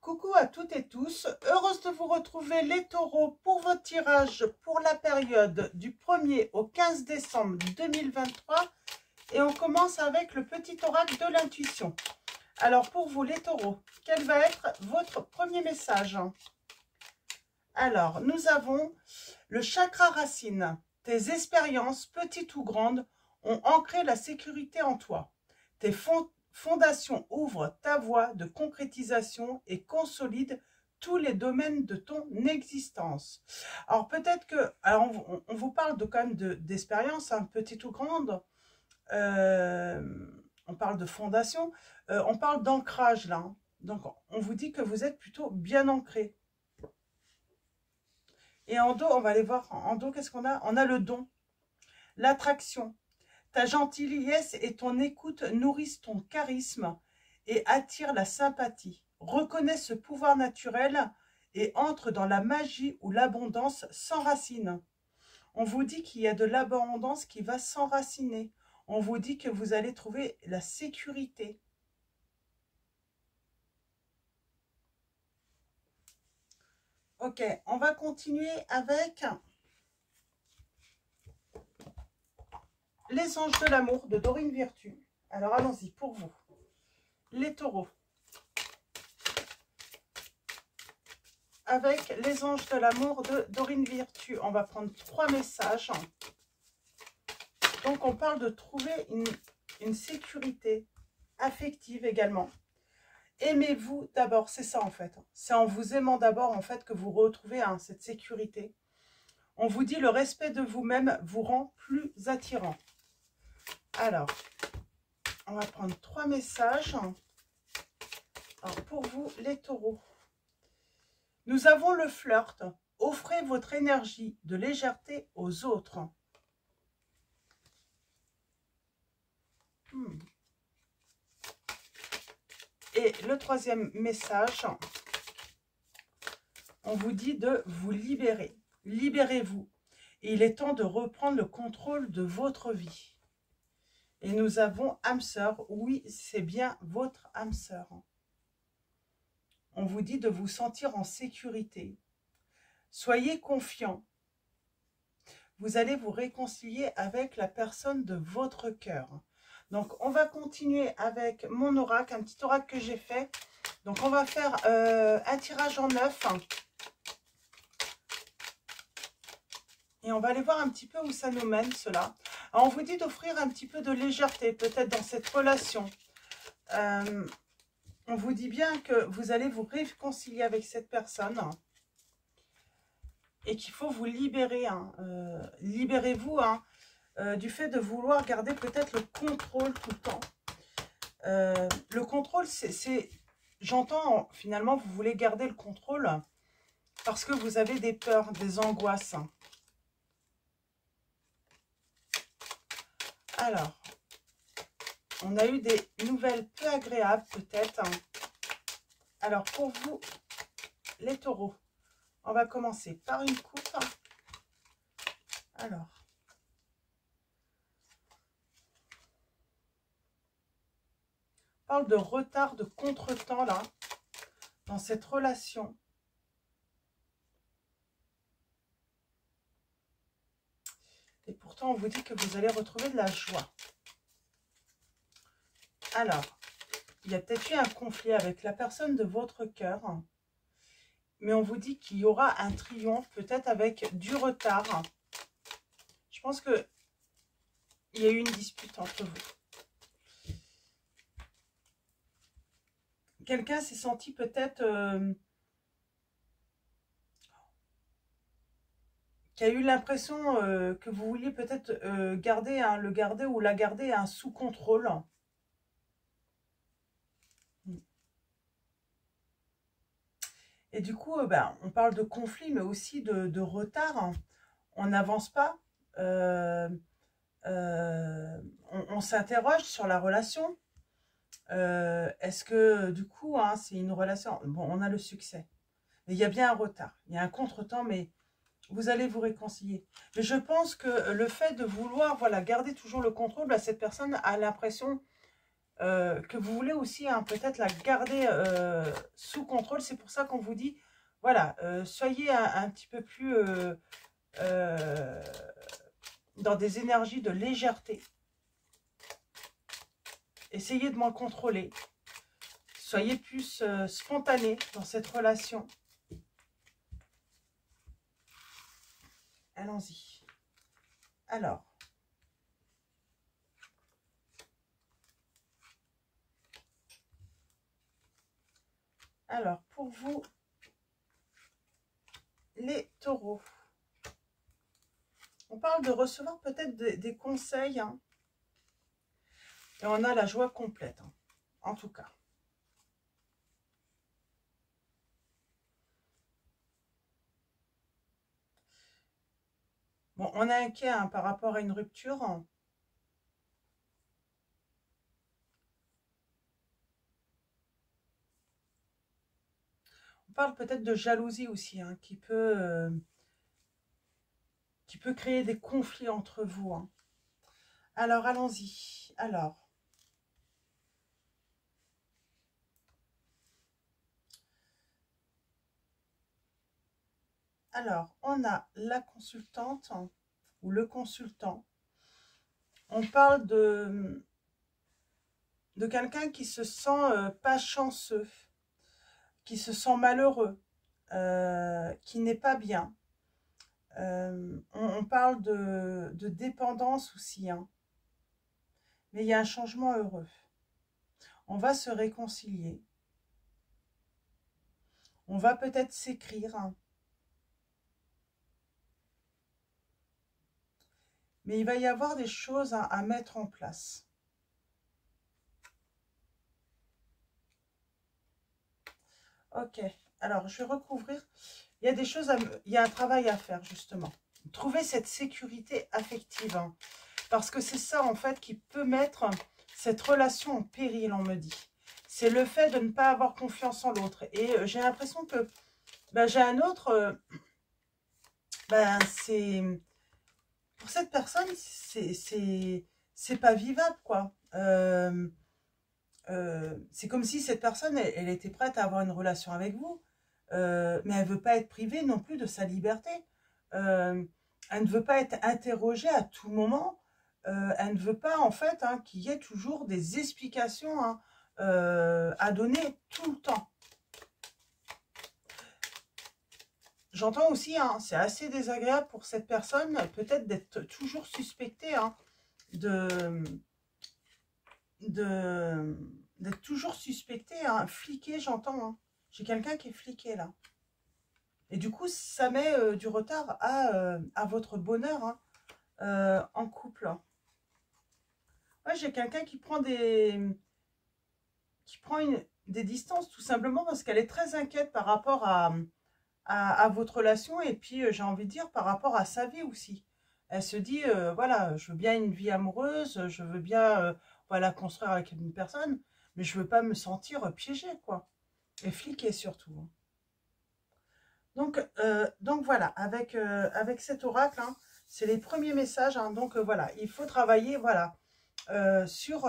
Coucou à toutes et tous, heureuse de vous retrouver les taureaux pour votre tirage pour la période du 1er au 15 décembre 2023 et on commence avec le petit oracle de l'intuition. Alors pour vous les taureaux, quel va être votre premier message? Alors nous avons le chakra racine. Tes expériences, petites ou grandes, ont ancré la sécurité en toi. Tes fondations ouvrent ta voie de concrétisation et consolident tous les domaines de ton existence. Alors peut-être que, alors on vous parle de, quand même d'expérience, hein, petite ou grande, on parle de fondation, on parle d'ancrage là. Hein. Donc on vous dit que vous êtes plutôt bien ancré. Et en dos, on va aller voir, en dos, qu'est-ce qu'on a? On a le don, l'attraction. Ta gentillesse et ton écoute nourrissent ton charisme et attirent la sympathie. Reconnais ce pouvoir naturel et entre dans la magie où l'abondance s'enracine. On vous dit qu'il y a de l'abondance qui va s'enraciner. On vous dit que vous allez trouver la sécurité. Ok, on va continuer avec les anges de l'amour de Dorine Virtue. Alors allons-y pour vous, les taureaux. Avec les anges de l'amour de Dorine Virtue, on va prendre 3 messages. Donc on parle de trouver une sécurité affective également. Aimez-vous d'abord, c'est ça en fait. C'est en vous aimant d'abord en fait que vous retrouvez cette sécurité. On vous dit le respect de vous-même vous rend plus attirant. Alors, on va prendre 3 messages. Alors, pour vous, les taureaux. Nous avons le flirt. Offrez votre énergie de légèreté aux autres. Et le 3e message, on vous dit de vous libérer. Libérez-vous. Il est temps de reprendre le contrôle de votre vie. Et nous avons âme sœur. Oui, c'est bien votre âme sœur. On vous dit de vous sentir en sécurité. Soyez confiant. Vous allez vous réconcilier avec la personne de votre cœur. Donc, on va continuer avec mon oracle, un petit oracle que j'ai fait. Donc, on va faire un tirage en 9. Et on va aller voir un petit peu où ça nous mène, cela. Alors, on vous dit d'offrir un petit peu de légèreté, peut-être dans cette relation. On vous dit bien que vous allez vous réconcilier avec cette personne. Et qu'il faut vous libérer. Hein. Libérez-vous du fait de vouloir garder peut-être le contrôle tout le temps. Le contrôle, c'est j'entends, finalement, vous voulez garder le contrôle parce que vous avez des peurs, des angoisses. Alors, on a eu des nouvelles peu agréables peut-être. Alors, pour vous, les taureaux, on va commencer par une coupe. Alors, on parle de retard, de contretemps là, dans cette relation. Et pourtant, on vous dit que vous allez retrouver de la joie. Alors, il y a peut-être eu un conflit avec la personne de votre cœur. Mais on vous dit qu'il y aura un triomphe, peut-être avec du retard. Je pense qu'il y a eu une dispute entre vous. Quelqu'un s'est senti peut-être... qui a eu l'impression que vous vouliez peut-être garder, le garder ou la garder sous contrôle. Et du coup, on parle de conflit, mais aussi de retard. On n'avance pas. On s'interroge sur la relation. Est-ce que, du coup, c'est une relation... Bon, on a le succès. Mais il y a bien un retard. Il y a un contretemps, mais vous allez vous réconcilier. Mais je pense que le fait de vouloir garder toujours le contrôle, cette personne a l'impression que vous voulez aussi hein, peut-être la garder sous contrôle. C'est pour ça qu'on vous dit, voilà, soyez un petit peu plus dans des énergies de légèreté. Essayez de m'en contrôler. Soyez plus spontané dans cette relation. Allons-y. Alors, pour vous, les taureaux, on parle de recevoir peut-être des conseils. Hein, et on a la joie complète, hein, en tout cas. Bon, on est inquiet hein, par rapport à une rupture. On parle peut-être de jalousie aussi, hein, qui peut créer des conflits entre vous. Hein. Alors, allons-y. Alors, on a la consultante hein, ou le consultant. On parle de quelqu'un qui se sent pas chanceux, qui se sent malheureux, qui n'est pas bien. On parle de dépendance aussi, hein. Mais il y a un changement heureux. On va se réconcilier. On va peut-être s'écrire. Hein. Mais il va y avoir des choses à mettre en place. Ok, alors je vais recouvrir. Il y a des choses, il y a un travail à faire justement. Trouver cette sécurité affective. Hein. Parce que c'est ça en fait qui peut mettre cette relation en péril, on me dit. C'est le fait de ne pas avoir confiance en l'autre. Et j'ai l'impression que j'ai un autre, c'est... Pour cette personne, c'est pas vivable, quoi. C'est comme si cette personne, elle était prête à avoir une relation avec vous, mais elle ne veut pas être privée non plus de sa liberté. Elle ne veut pas être interrogée à tout moment. Elle ne veut pas, en fait, hein, qu'il y ait toujours des explications hein, à donner tout le temps. J'entends aussi, hein, c'est assez désagréable pour cette personne, peut-être d'être toujours suspectée hein, d'être toujours suspecté, hein, fliqué, j'entends. Hein. J'ai quelqu'un qui est fliqué là. Et du coup, ça met du retard à votre bonheur hein, en couple. Ouais, j'ai quelqu'un qui prend des distances tout simplement parce qu'elle est très inquiète par rapport à votre relation et puis j'ai envie de dire par rapport à sa vie aussi. Elle se dit, voilà, je veux bien une vie amoureuse, je veux bien voilà, construire avec une personne, mais je veux pas me sentir piégée, quoi. Et fliquée surtout. Hein. Donc voilà, avec cet oracle, hein, c'est les premiers messages. Hein, donc voilà, il faut travailler voilà, sur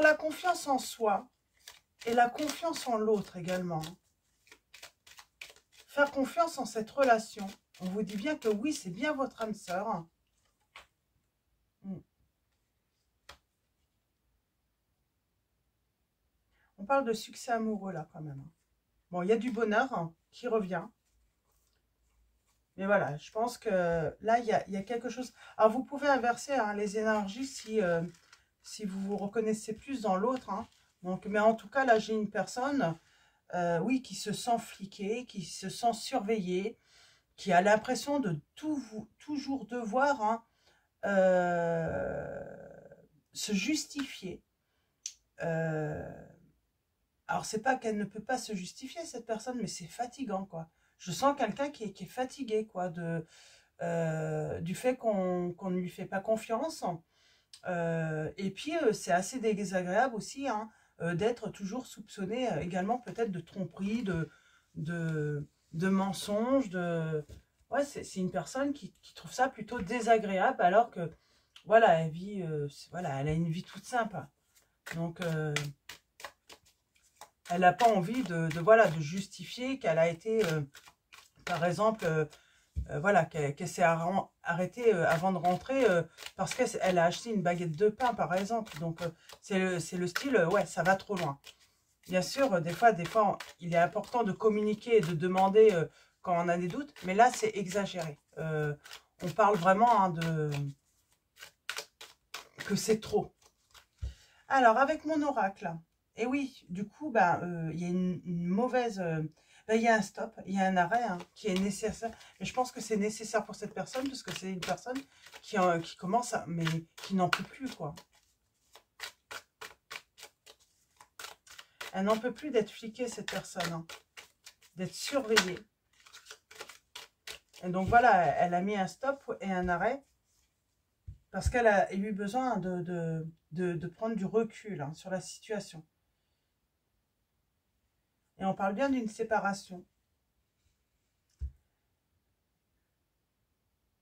la confiance en soi et la confiance en l'autre également. Faire confiance en cette relation. On vous dit bien que oui, c'est bien votre âme sœur. On parle de succès amoureux là quand même. Bon, il y a du bonheur hein, qui revient. Mais voilà, je pense que là, il y a quelque chose. Alors, vous pouvez inverser hein, les énergies si vous vous reconnaissez plus dans l'autre. Hein. Donc, mais en tout cas, là, j'ai une personne, oui, qui se sent fliquée, qui se sent surveillée, qui a l'impression de toujours devoir hein, se justifier. Alors, c'est pas qu'elle ne peut pas se justifier, cette personne, mais c'est fatigant, quoi. Je sens quelqu'un qui est fatigué, quoi, du fait qu'on ne lui fait pas confiance. Et puis, c'est assez désagréable aussi hein, d'être toujours soupçonné également peut-être de tromperie, de mensonges. Ouais, c'est une personne qui trouve ça plutôt désagréable alors que voilà, elle vit, voilà, elle a une vie toute simple. Donc, elle n'a pas envie voilà, de justifier qu'elle a été, par exemple, voilà, qu'elle s'est arrêtée avant de rentrer parce qu'elle a acheté une baguette de pain, par exemple. Donc, c'est le style, ouais, ça va trop loin. Bien sûr, des fois, il est important de communiquer et de demander quand on a des doutes, mais là, c'est exagéré. On parle vraiment hein, que c'est trop. Alors, avec mon oracle, et oui, du coup, bah, il y a une mauvaise... bah, il y a un stop, il y a un arrêt hein, qui est nécessaire. Mais je pense que c'est nécessaire pour cette personne, parce que c'est une personne qui commence à... mais qui n'en peut plus, quoi. Elle n'en peut plus d'être fliquée, cette personne. Hein, d'être surveillée. Et donc, voilà, elle a mis un stop et un arrêt. Parce qu'elle a eu besoin de prendre du recul hein, sur la situation. Et on parle bien d'une séparation.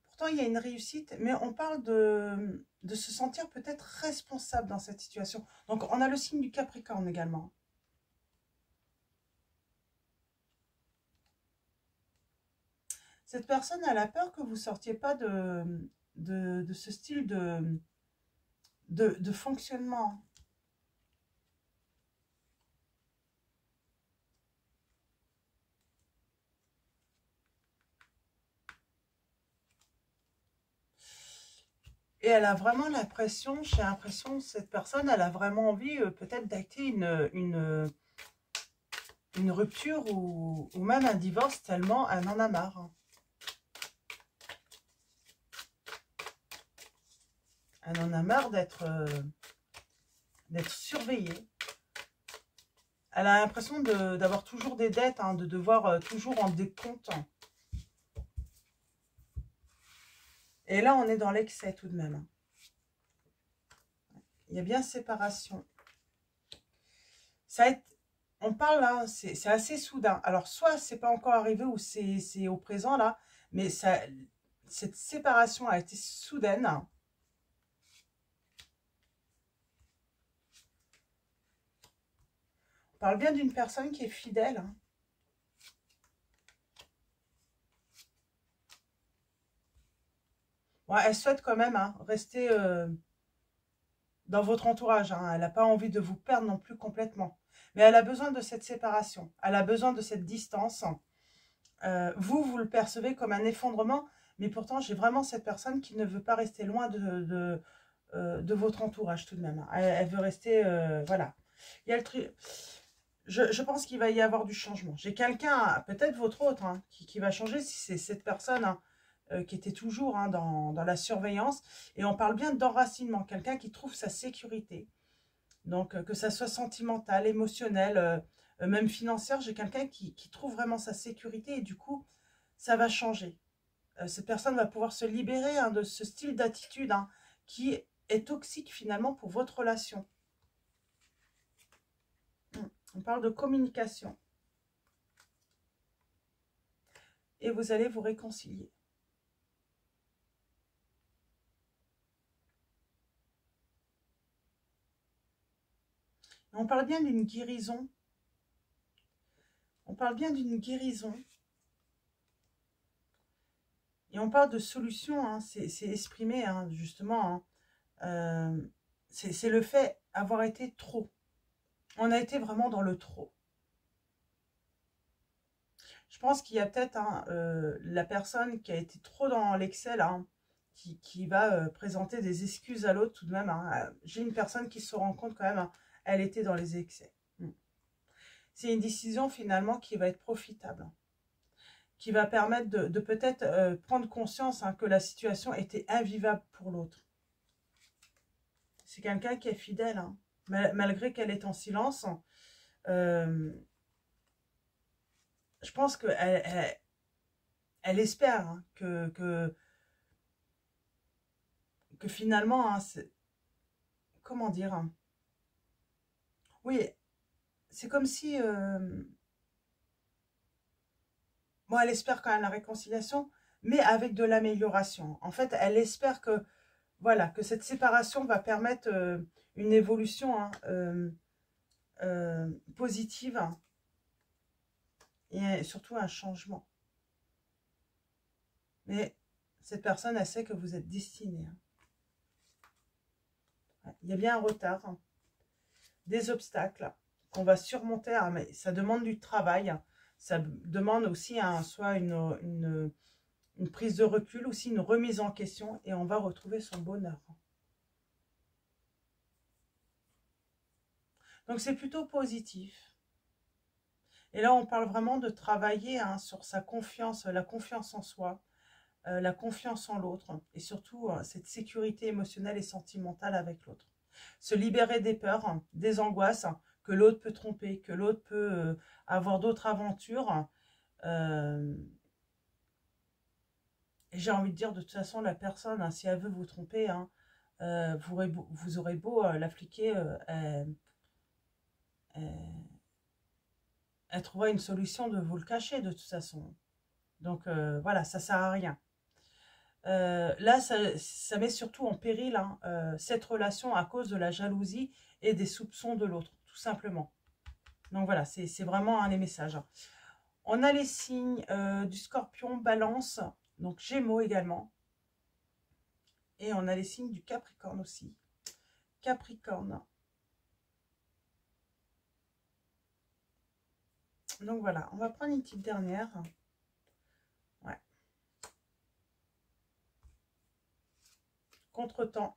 Pourtant, il y a une réussite, mais on parle de se sentir peut-être responsable dans cette situation. Donc, on a le signe du Capricorne également. Cette personne, elle a peur que vous ne sortiez pas de ce style de fonctionnement. Et elle a vraiment l'impression, j'ai l'impression, cette personne, elle a vraiment envie peut-être d'acter une rupture ou même un divorce tellement elle en a marre. Elle en a marre d'être surveillée. Elle a l'impression d'avoir toujours des dettes, hein, de devoir toujours rendre des comptes. Et là, on est dans l'excès tout de même. Il y a bien séparation. On parle là, c'est assez soudain. Alors, soit c'est pas encore arrivé ou c'est au présent là, mais cette séparation a été soudaine. On parle bien d'une personne qui est fidèle. Bon, elle souhaite quand même hein, rester dans votre entourage. Hein. Elle n'a pas envie de vous perdre non plus complètement. Mais elle a besoin de cette séparation. Elle a besoin de cette distance. Vous le percevez comme un effondrement. Mais pourtant, j'ai vraiment cette personne qui ne veut pas rester loin de votre entourage tout de même. Hein. Elle veut rester... voilà. Il y a le truc... Je pense qu'il va y avoir du changement. J'ai quelqu'un, peut-être votre autre, hein, qui va changer si c'est cette personne hein, qui était toujours hein, dans la surveillance. Et on parle bien d'enracinement, quelqu'un qui trouve sa sécurité. Donc, que ça soit sentimental, émotionnel, même financière, j'ai quelqu'un qui trouve vraiment sa sécurité et du coup, ça va changer. Cette personne va pouvoir se libérer hein, de ce style d'attitude hein, qui est toxique finalement pour votre relation. On parle de communication. Et vous allez vous réconcilier. On parle bien d'une guérison. On parle bien d'une guérison. Et on parle de solution. Hein, c'est exprimé, hein, justement. Hein, c'est le fait d'avoir été trop. On a été vraiment dans le trop. Je pense qu'il y a peut-être hein, la personne qui a été trop dans l'excès, hein, qui va présenter des excuses à l'autre tout de même. Hein. J'ai une personne qui se rend compte quand même, hein, elle était dans les excès. C'est une décision finalement qui va être profitable, hein, qui va permettre de peut-être prendre conscience hein, que la situation était invivable pour l'autre. C'est quelqu'un qui est fidèle, hein, malgré qu'elle est en silence. Je pense qu'elle elle espère hein, que finalement, hein, comment dire hein, oui, c'est comme si... elle espère quand même la réconciliation, mais avec de l'amélioration. En fait, elle espère que voilà, que cette séparation va permettre une évolution hein, positive hein, et surtout un changement. Mais cette personne, elle sait que vous êtes destiné. Hein. Il y a bien un retard, hein, des obstacles qu'on va surmonter, hein, mais ça demande du travail. Hein. Ça demande aussi hein, soit une prise de recul, aussi une remise en question, et on va retrouver son bonheur. Donc c'est plutôt positif. Et là, on parle vraiment de travailler hein, sur sa confiance, la confiance en soi, la confiance en l'autre, et surtout cette sécurité émotionnelle et sentimentale avec l'autre. Se libérer des peurs, des angoisses, que l'autre peut tromper, que l'autre peut avoir d'autres aventures. Et j'ai envie de dire, de toute façon, la personne, hein, si elle veut vous tromper, hein, vous aurez beau la fliquer, elle trouvera une solution de vous le cacher de toute façon. Donc voilà, ça sert à rien. Là, ça met surtout en péril hein, cette relation à cause de la jalousie et des soupçons de l'autre, tout simplement. Donc voilà, c'est vraiment hein, les messages. On a les signes du Scorpion, Balance, donc Gémeaux également. Et on a les signes du Capricorne aussi. Capricorne. Donc voilà, on va prendre une petite dernière. Ouais. Contretemps.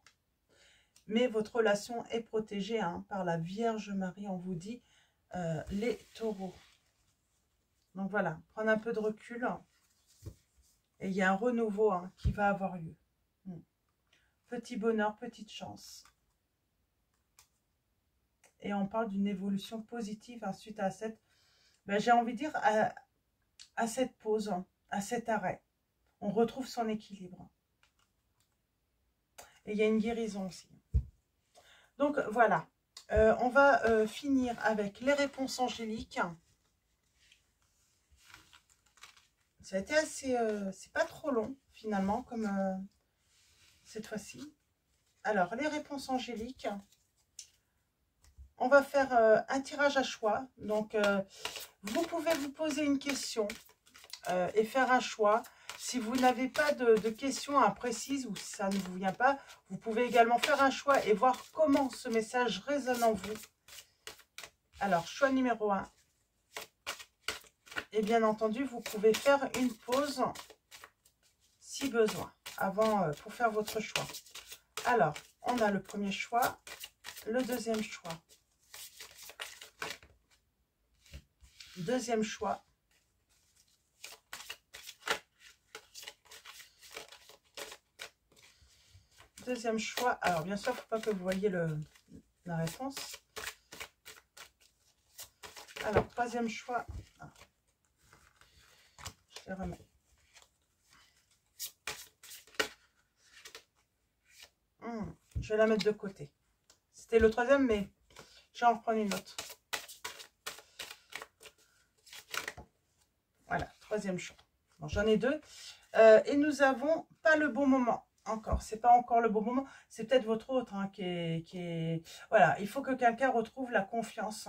Mais votre relation est protégée hein, par la Vierge Marie, on vous dit, les taureaux. Donc voilà, prendre un peu de recul. Et il y a un renouveau hein, qui va avoir lieu. Petit bonheur, petite chance. Et on parle d'une évolution positive hein, suite à cette, ben, j'ai envie de dire, à cette pause, à cet arrêt. On retrouve son équilibre. Et il y a une guérison aussi. Donc voilà, on va finir avec les réponses angéliques. Ça a été assez, c'est pas trop long finalement comme cette fois-ci. Alors les réponses angéliques, on va faire un tirage à choix. Donc vous pouvez vous poser une question et faire un choix. Si vous n'avez pas de questions précises ou si ça ne vous vient pas, vous pouvez également faire un choix et voir comment ce message résonne en vous. Alors, choix numéro 1. Et bien entendu, vous pouvez faire une pause si besoin, avant pour faire votre choix. Alors, on a le premier choix, le deuxième choix. Deuxième choix. Deuxième choix. Alors, bien sûr, il ne faut pas que vous voyez la réponse. Alors, troisième choix. Je les remets. Je vais la mettre de côté. C'était le troisième, mais je vais en reprendre une autre. Voilà, troisième choix. Bon, j'en ai deux. Et nous avons pas le bon moment. Encore, c'est pas encore le bon moment. C'est peut-être votre autre hein, qui est... Voilà, il faut que quelqu'un retrouve la confiance.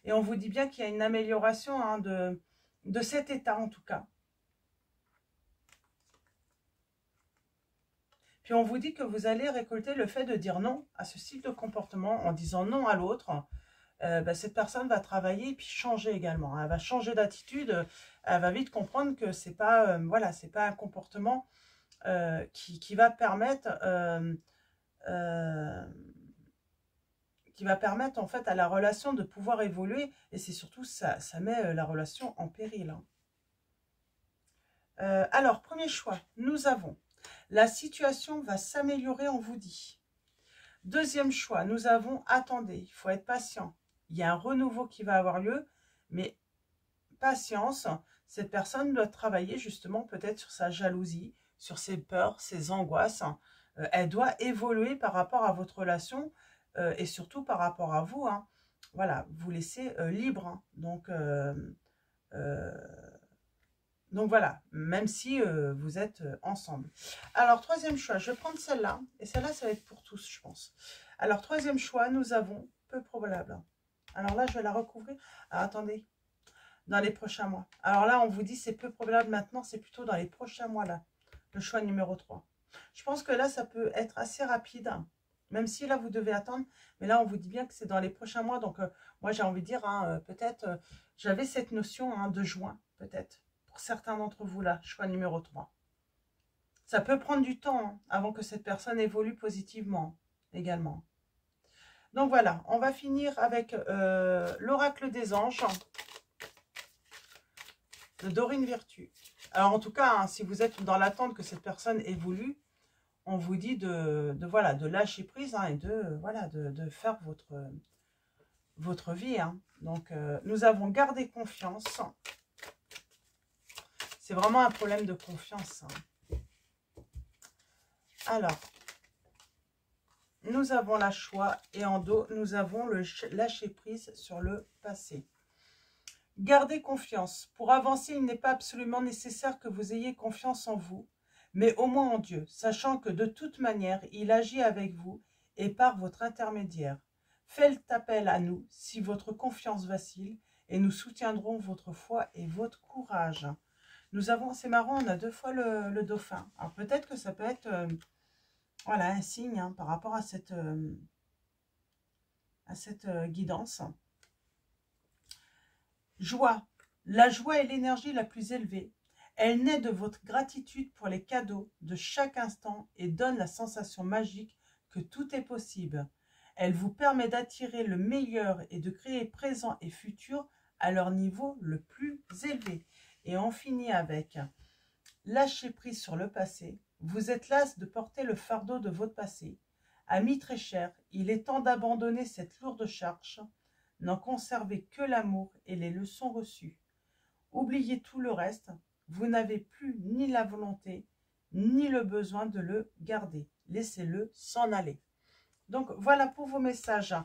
Et on vous dit bien qu'il y a une amélioration hein, de cet état en tout cas. Puis on vous dit que vous allez récolter le fait de dire non à ce style de comportement en disant non à l'autre. Cette personne va travailler et puis changer également. Elle va changer d'attitude. Elle va vite comprendre que c'est pas, voilà, c'est pas un comportement qui va permettre en fait à la relation de pouvoir évoluer. Et c'est surtout ça met la relation en péril. Hein. Alors, premier choix, nous avons la situation va s'améliorer, on vous dit. Deuxième choix, nous avons attendez, il faut être patient. Il y a un renouveau qui va avoir lieu, mais patience, cette personne doit travailler justement peut-être sur sa jalousie, sur ses peurs, ses angoisses. Elle doit évoluer par rapport à votre relation et surtout par rapport à vous. Hein. Voilà, vous laissez libre. Hein. Donc Donc voilà, même si vous êtes ensemble. Alors, troisième choix, je vais prendre celle-là. Et celle-là, ça va être pour tous, je pense. Alors, troisième choix, nous avons peu probable. Alors là, je vais la recouvrir. Alors, attendez, dans les prochains mois. Alors là, on vous dit c'est peu probable maintenant, c'est plutôt dans les prochains mois là. Le choix numéro 3. Je pense que là, ça peut être assez rapide. Même si là, vous devez attendre. Mais là, on vous dit bien que c'est dans les prochains mois. Donc, moi, j'ai envie de dire, hein, peut-être, j'avais cette notion hein, de juin, peut-être. Pour certains d'entre vous, là, choix numéro 3. Ça peut prendre du temps hein, avant que cette personne évolue positivement également. Donc, voilà, on va finir avec l'oracle des anges de Dorine Virtue. Alors, en tout cas, hein, si vous êtes dans l'attente que cette personne évolue, on vous dit voilà, de lâcher prise hein, et de faire votre vie. Hein. Donc, nous avons gardé confiance. C'est vraiment un problème de confiance. Hein. Alors, nous avons la choix et en dos, nous avons le lâcher prise sur le passé. Gardez confiance. Pour avancer, il n'est pas absolument nécessaire que vous ayez confiance en vous, mais au moins en Dieu, sachant que de toute manière, il agit avec vous et par votre intermédiaire. Faites appel à nous si votre confiance vacille et nous soutiendrons votre foi et votre courage. Nous avons, c'est marrant, on a 2 fois le dauphin. Alors peut-être que ça peut être voilà, un signe hein, par rapport à cette guidance. Joie. La joie est l'énergie la plus élevée. Elle naît de votre gratitude pour les cadeaux de chaque instant et donne la sensation magique que tout est possible. Elle vous permet d'attirer le meilleur et de créer présent et futur à leur niveau le plus élevé. Et on finit avec lâcher prise sur le passé. Vous êtes las de porter le fardeau de votre passé. Amis très chers, il est temps d'abandonner cette lourde charge. N'en conservez que l'amour et les leçons reçues. Oubliez tout le reste. Vous n'avez plus ni la volonté, ni le besoin de le garder. Laissez-le s'en aller. Donc, voilà pour vos messages.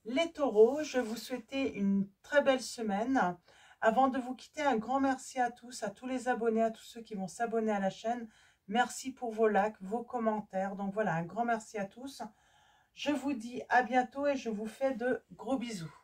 Les taureaux, je vous souhaite une très belle semaine. Avant de vous quitter, un grand merci à tous les abonnés, à tous ceux qui vont s'abonner à la chaîne. Merci pour vos likes, vos commentaires. Donc voilà, un grand merci à tous. Je vous dis à bientôt et je vous fais de gros bisous.